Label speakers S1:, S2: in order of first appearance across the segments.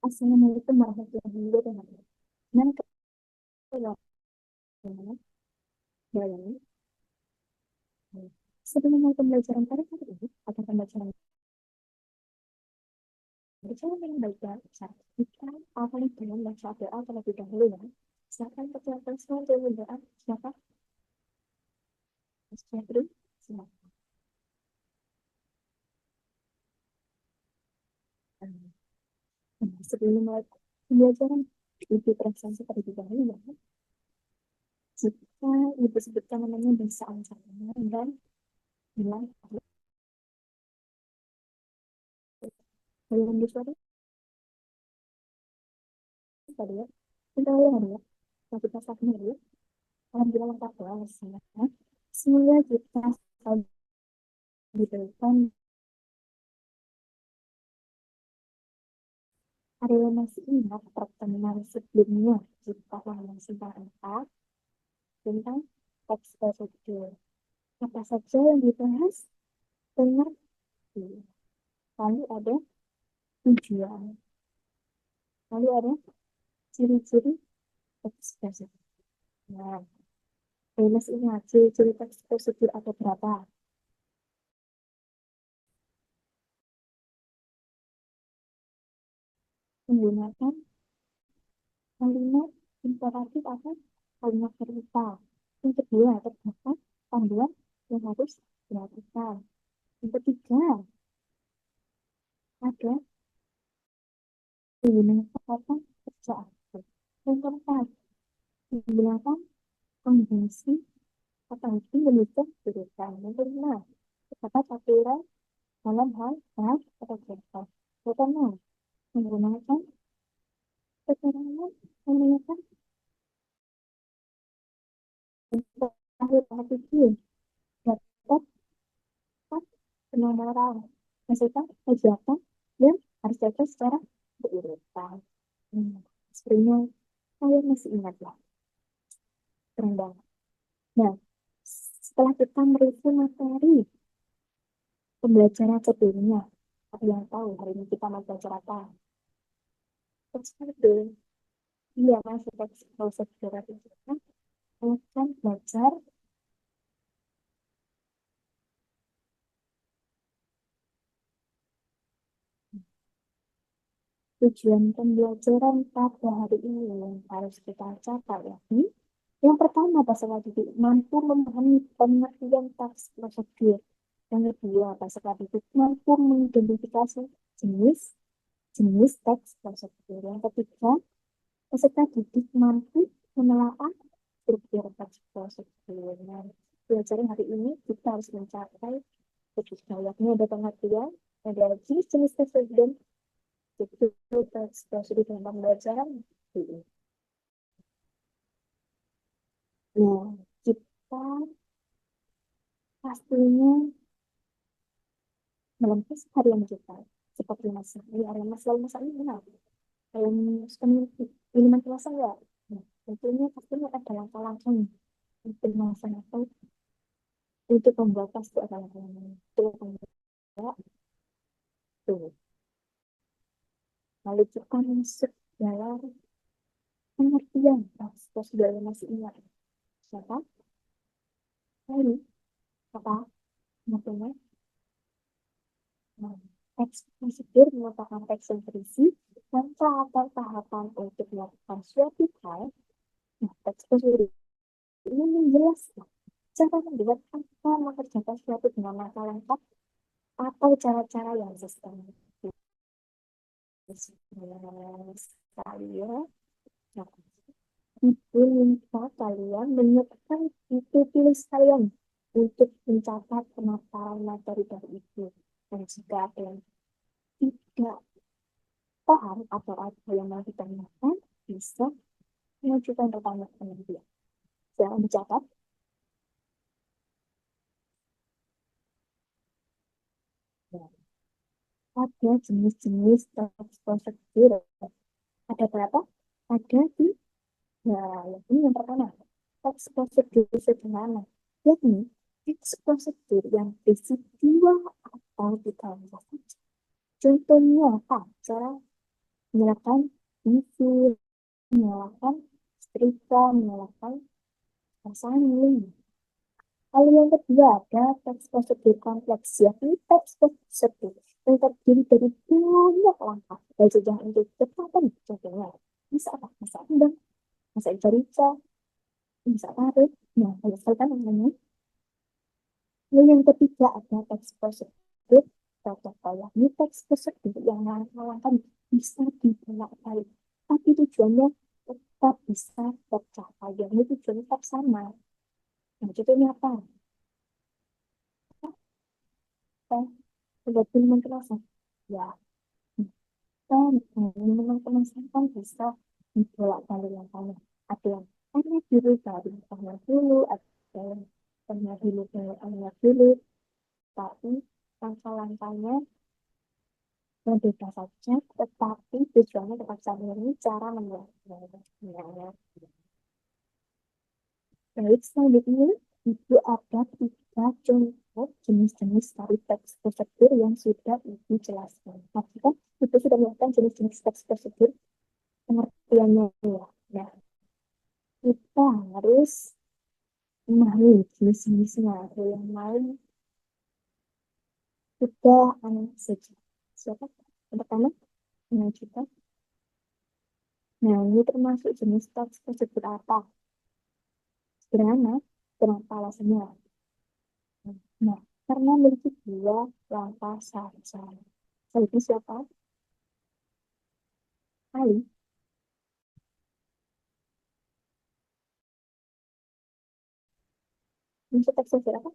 S1: Assalamualaikum warahmatullahi wabarakatuh. Gimana kalau bayangin sebelum mulai pembelajaran pada hari ini atau pembelajaran berjalan dengan baik dan lancar, kita akan dengan membaca doa terlebih dahulu ya. Silakan ketua personal dulu doa. Siapa? Mas Febri, silakan. Sebelum mulai pembelajaran, ibu perasaan terlebih dahulu ya. Jika ibu sebutkan namanya bisa ancaman dan bilang belum disuruh tadi ya. Kita ulang ya. Tapi pasaknya dulu. Alhamdulillah lengkap ya. Semoga kita selalu diberikan adalah masih ingat pertemuan sebelumnya kita masih bahas tentang teks prosedur. Apa saja yang dibahas? Pengerti. Lalu ada tujuan. Lalu ada ciri-ciri teks prosedur. Nah, Mas ingat ciri-ciri teks prosedur ada berapa? Menggunakan kalimat imperatif atau kalimat verbal. Yang kedua, terdapat panduan yang harus dilakukan. Yang ketiga, ada menggunakan kata kerja aktif. Yang keempat, menggunakan konvensi atau hukum menutup jurusan. Yang kelima, terdapat aturan dalam hal bahas atau kerja. Yang keenam, menggunakan keterangan menggunakan akhir artikel dapat penomoran maksudnya kegiatan yang harus diatur secara berurutan. Sebenarnya saya masih ingat ya, keren banget. Nah, setelah kita mereview materi pembelajaran sebelumnya, apa yang tahu hari ini kita mau belajar apa? Seperti iya masih teks prosedur itu kan akan belajar tujuan pembelajaran pada hari ini yang harus kita capai ya. Yang pertama, peserta didik mampu memahami pengertian teks prosedur. Yang kedua, peserta didik mampu mengidentifikasi jenis jenis teks prosedur. Yang ketiga, peserta didik mampu menelaah struktur teks prosedur. Nah, pelajaran hari ini kita harus mencapai ketiga, yakni ada pengertian, ada jenis-jenis teks prosedur, teks prosedur dalam pembelajaran ini. Nah, kita pastinya melempis harian kita seperti masa ini harian mas lalu masa ini benar yang minuman puasa ya. Nah, tentunya pastinya ada langkah-langkah untuk masa atau untuk membuat pasti ada langkah-langkah itu membuat tuh. Lalu kita masuk dalam pengertian proses dalam masih ingat siapa ini apa namanya. Nah, teks prosedur merupakan teks yang berisi rangka atau tahapan untuk melakukan suatu hal. Nah, teks prosedur ini menjelaskan cara membuat atau mengerjakan suatu dengan langkah lengkap atau cara-cara yang sistematis. Sekali ya. Nah, itu minta kalian menyiapkan itu tulis kalian untuk mencatat pemaparan materi dari itu. Dan jika ada yang tidak paham atau apa yang mau ditanyakan, bisa mengajukan pertanyaan dia. Jangan dicatat. Ya. Ada jenis-jenis teks prosedur. Ada berapa? Ada di ya, ini yang pertama. Teks prosedur sederhana. Yakni teks prosedur yang berisi dua atau tiga langkah saja. Contohnya apa? Cara menyalakan TV, menyalakan setrika, menyalakan pasangin. Lalu yang kedua ada teks prosedur kompleks, yakni teks prosedur yang terdiri dari banyak langkah, baik jenjang untuk kecepatan contohnya. Bisa apa? Bisa undang, bisa rica, bisa tarik. Nah, banyak sekali kan namanya. Lalu yang ketiga ada teks prosedur protokol, yakni teks prosedur yang langkah-langkah bisa dibolak-balik, tapi tujuannya tetap bisa tercapai, yakni tujuannya tetap sama. Nah, contohnya apa? Sebagai kemasan. Ya, kan memang kemasan kan bisa dibolak-balik langkahnya. Ada yang hanya dulu dari tengah dulu, ada yang tengah dulu ke tengah dulu, tapi langkah-langkahnya berbeda saja, tetapi tujuannya tetap sama. Ini cara membuatnya. Baik, selanjutnya itu ada tiga contoh jenis-jenis dari teks prosedur yang sudah Ibu jelaskan. Tadi kan Ibu sudah melakukan jenis-jenis teks prosedur pengertiannya ya. Nah, kita harus memahami jenis-jenisnya. Ada yang lain sudah aneh saja. Siapa? Yang pertama, mengajukan. Nah, ini termasuk jenis teks prosedur apa? Sederhana, kenapa alasannya? Nah, karena memiliki dua langkah saja. Jadi siapa? Ali. Untuk teks prosedur apa?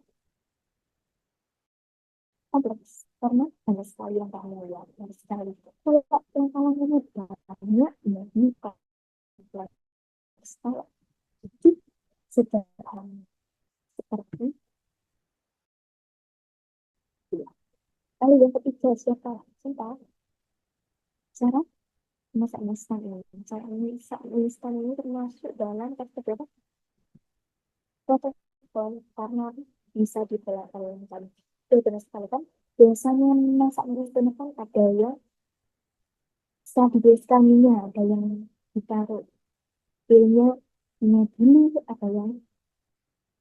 S1: Kompleks. Karena banyak sekali yang kamu lihat. Banyak sekali. Kalau yang kamu mudah, banyak ini kompleks. Kalau itu sederhana. Seperti itu. Lalu yang ketiga siapa? Siapa? Cara masak instan ini. Cara masak instan ini termasuk dalam teks prosedur protokol karena bisa diperlakukan. Itu benar sekali kan? Biasanya masak instan kan ada yang stabiliskan minyak, ada yang ditaruh pilnya minyak dulu, ada yang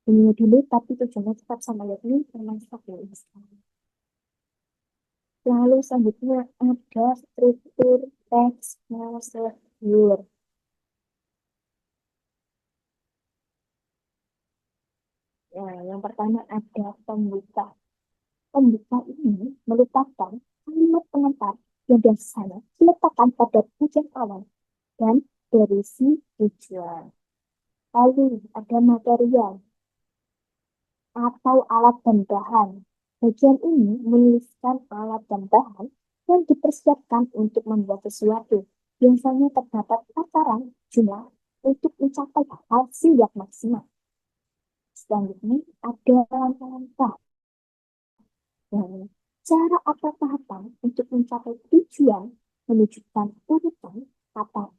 S1: minyak dulu, tapi tujuannya tetap sama yakni memasak ya instan. Lalu selanjutnya ada struktur teks prosedur. Ya, yang pertama ada pembuka. Pembuka ini merupakan kalimat pengantar yang biasanya diletakkan pada bagian awal dan berisi tujuan. Lalu ada material atau alat dan bahan. Bagian ini menuliskan alat dan bahan yang dipersiapkan untuk membuat sesuatu. Biasanya terdapat takaran jumlah untuk mencapai hasil yang maksimal. Selanjutnya ada langkah-langkah dan cara atau tahapan untuk mencapai tujuan menunjukkan urutan atau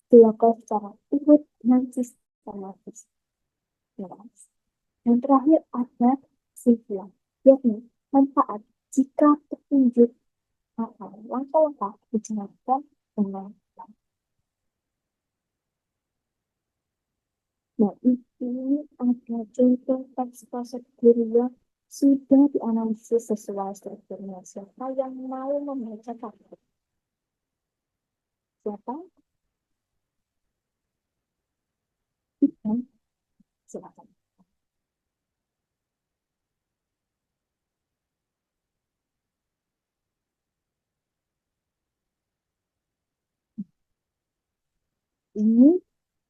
S1: dilakukan secara urut dan sistematis. Dan terakhir ada kesimpulan, yakni manfaat jika petunjuk atau langkah-langkah dijalankan dengan baik. Nah, ini ada contoh teks prosedur yang sudah dianalisis sesuai strukturnya. Siapa yang mau membaca kabar? Siapa? Ibu, silakan. Ini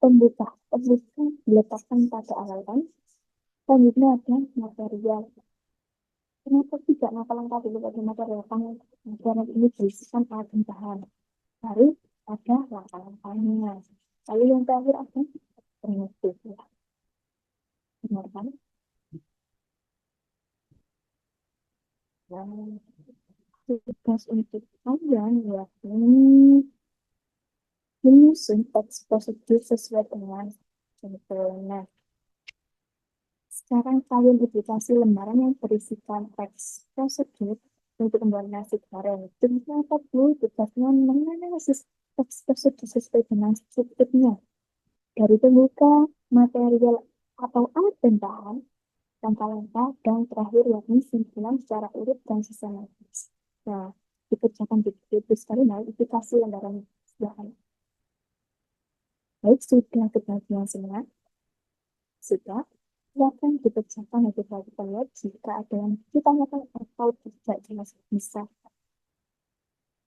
S1: pembuka. Pembuka diletakkan pada awal kan. Selanjutnya ada material. Kenapa tidak langkah-langkah dulu pada material? Karena ini berisikan alat dan bahan. Baru ada langkah-langkahnya. Lalu yang terakhir ada penutup. Ya, benar kan? Nah, tugas untuk kalian yakni menyusun teks prosedur sesuai dengan contohnya. Sekarang kalian duplikasi lembaran yang berisikan teks prosedur untuk membuat nasi goreng. Ternyata dulu tugasnya menganalisis teks prosedur sesuai dengan strukturnya. Dari pembuka, material atau alat dan bahan, langkah-langkah, dan terakhir yakni simpulan secara urut dan sistematis. Nah, dikerjakan di sekali aplikasi lembaran bahan. Baik, sudah kebagian semua. Sudah. Silakan dikerjakan lebih kita lihat jika ada yang ditanyakan atau tidak jelas bisa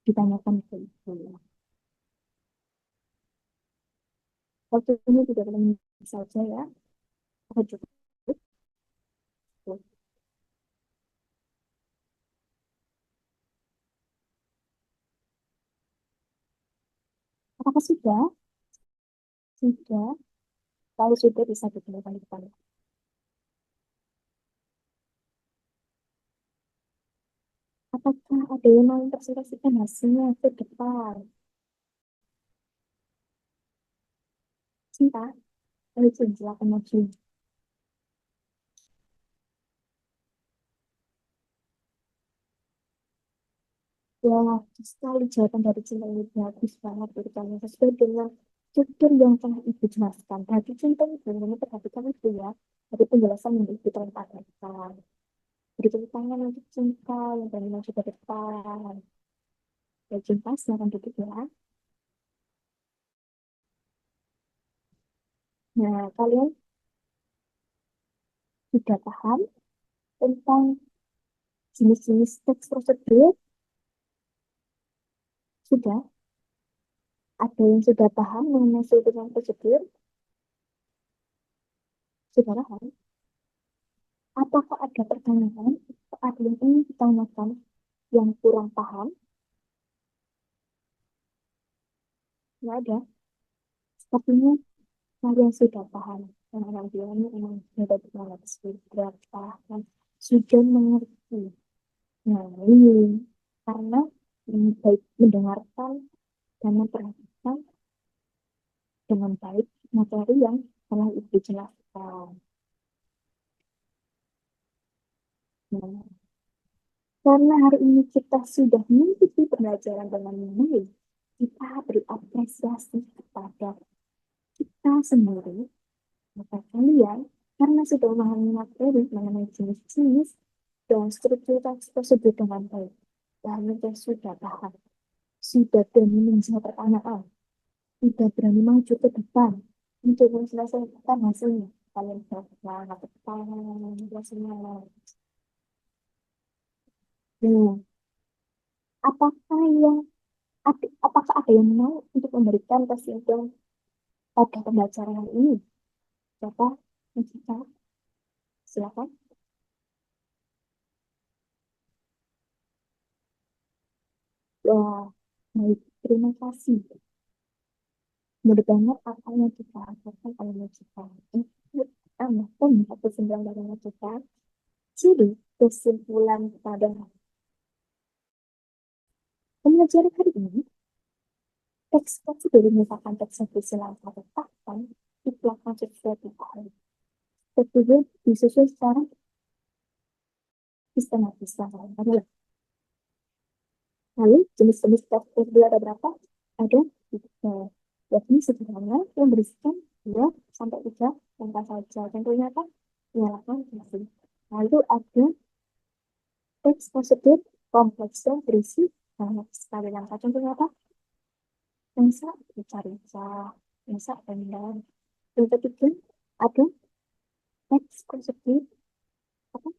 S1: ditanyakan ke ibu. Waktu ini tidak boleh saja ya. Apa cukup? Apakah sudah? Sudah. Kalau sudah bisa digunakan di depan. Apakah ada yang mau mempresentasikan hasilnya ke depan? Cinta? Ayo silakan maju. Ya, sekali jawaban dari cinta ini bagus banget beritanya sesuai dengan judul yang telah ibu jelaskan. Berarti cinta itu ini perhatikan itu ya. Dari penjelasan yang ibu telah katakan. Beri tepuk tangan untuk cinta yang berani maju ke depan. Ya, cinta silakan duduk ya. Nah, kalian sudah paham tentang jenis-jenis teks prosedur? Sudah? Ada yang sudah paham mengenai susunan prosedur? Sudah paham? Apakah ada pertanyaan? Ada yang ingin ditanyakan yang kurang paham? Tidak ada. Sepertinya kalian sudah paham. Orang dia ini memang sudah berpengalaman sudah paham, sudah mengerti. Nah, ini karena baik mendengarkan dan memperhatikan dengan baik materi yang telah Ibu jelaskan. Nah, karena hari ini kita sudah mengikuti pembelajaran dengan baik, kita beri apresiasi kepada kita sendiri, maka kalian, karena sudah memahami materi mengenai jenis-jenis dan struktur tersebut dengan baik, dan sudah paham, sudah berani menjawab pertanyaan, sudah berani maju ke depan untuk menyelesaikan hasilnya. Kalian semangat depan, semua. Nah, apakah yang apakah ada yang mau untuk memberikan kesimpulan pada pembelajaran ini? Siapa? Kita silakan. Wah, baik. Terima kasih. Mudah banget apa yang kita lakukan oleh kita. Tambahkan satu kesimpulan dari kita. Jadi, kesimpulan pada pembelajaran hari ini, teks prosedur merupakan teks yang bersilang letakkan di belakang sesuatu hal. Prosedur disusun secara sistematis. Lalu, jenis-jenis teks prosedur ada berapa? Ada tiga. Yakni sederhana yang berisikan 2 sampai 3 langkah saja. Contohnya apa? Menyalakan mesin. Lalu ada teks prosedur kompleks yang berisi banyak sekali langkah. Contohnya apa? Bisa rica-rica, bisa pendam. Yang ketiga, ada teks prosedur apa?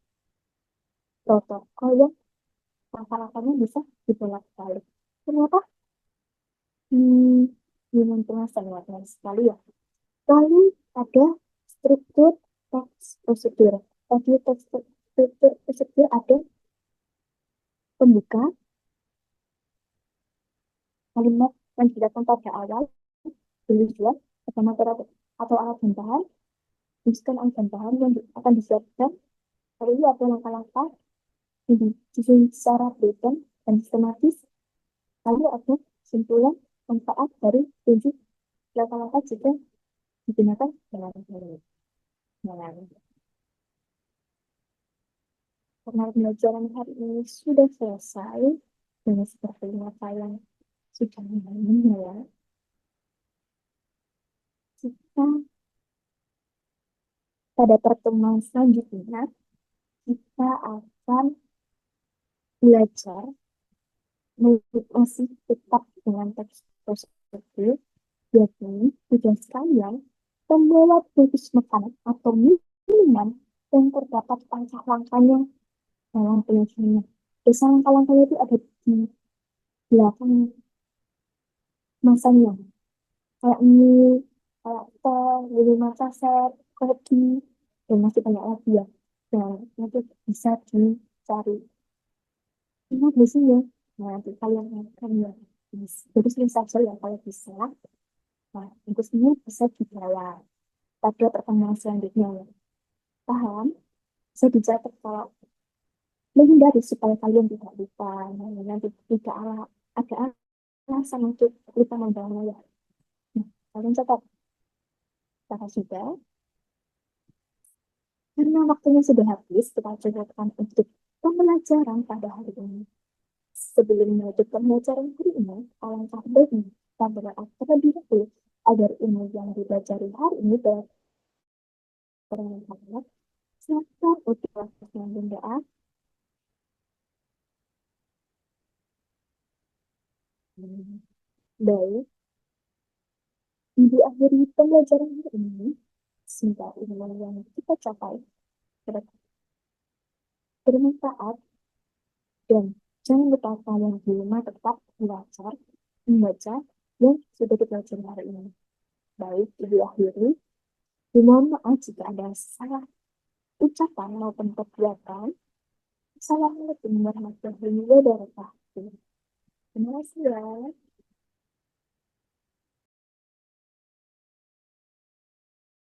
S1: Protokol yang langkah-langkahnya bisa dibolak-balik. Kenapa? Dengan pengawasan luar sekali ya. Lalu ada struktur teks prosedur. Tadi teks struktur prosedur ada pembuka, kalimat yang dijelaskan pada awal, tujuan, atau materi atau alat dan bahan, tuliskan alat dan bahan yang akan disiapkan. Lalu ada langkah-langkah yang disusun secara beriten dan sistematis. Lalu ada kesimpulan manfaat dari tunjuk langkah-langkah jika digunakan dengan baik. Nah, karena pembelajaran hari ini sudah selesai, dan sepertinya kalian sudah memahaminya ya. Kita pada pertemuan selanjutnya, kita akan belajar masih tetap dengan teks tersebut, yakni tugas kalian membawa bungkus makanan atau minuman yang terdapat langkah-langkahnya dalam penyajiannya. Desa langkah-langkahnya itu ada di belakang masanya, kayak mie, kayak teh, minuman saset, kopi, dan masih banyak lagi ya. Dan nanti bisa dicari. Ingat di sini ya. Nah, nanti kalian akan ya. Jadi sering saja ya kalau bisa. Nah, bungkus ini bisa dibawa pada pertemuan selanjutnya ya. Paham? Bisa dicatat kalau menghindari supaya kalian tidak lupa. Nah, nanti tidak ada alasan untuk lupa membawanya ya. Nah, kalian catat. Catat sudah. Karena waktunya sudah habis, kita cukupkan untuk pembelajaran pada hari ini. Sebelum menutup pembelajaran hari ini, alangkah baiknya kita berdoa terlebih dahulu agar ilmu yang dipelajari hari ini bermanfaat. Serta untuk yang berdoa. Baik, di akhir pembelajaran hari ini, semoga ilmu yang kita capai bermanfaat dan jangan lupa kalian di rumah tetap belajar, membaca, yang sudah dipelajari hari ini. Baik, ibu akhiri. Mohon maaf jika ada salah ucapan maupun perbuatan. Assalamualaikum warahmatullahi wabarakatuh. Terima kasih ya.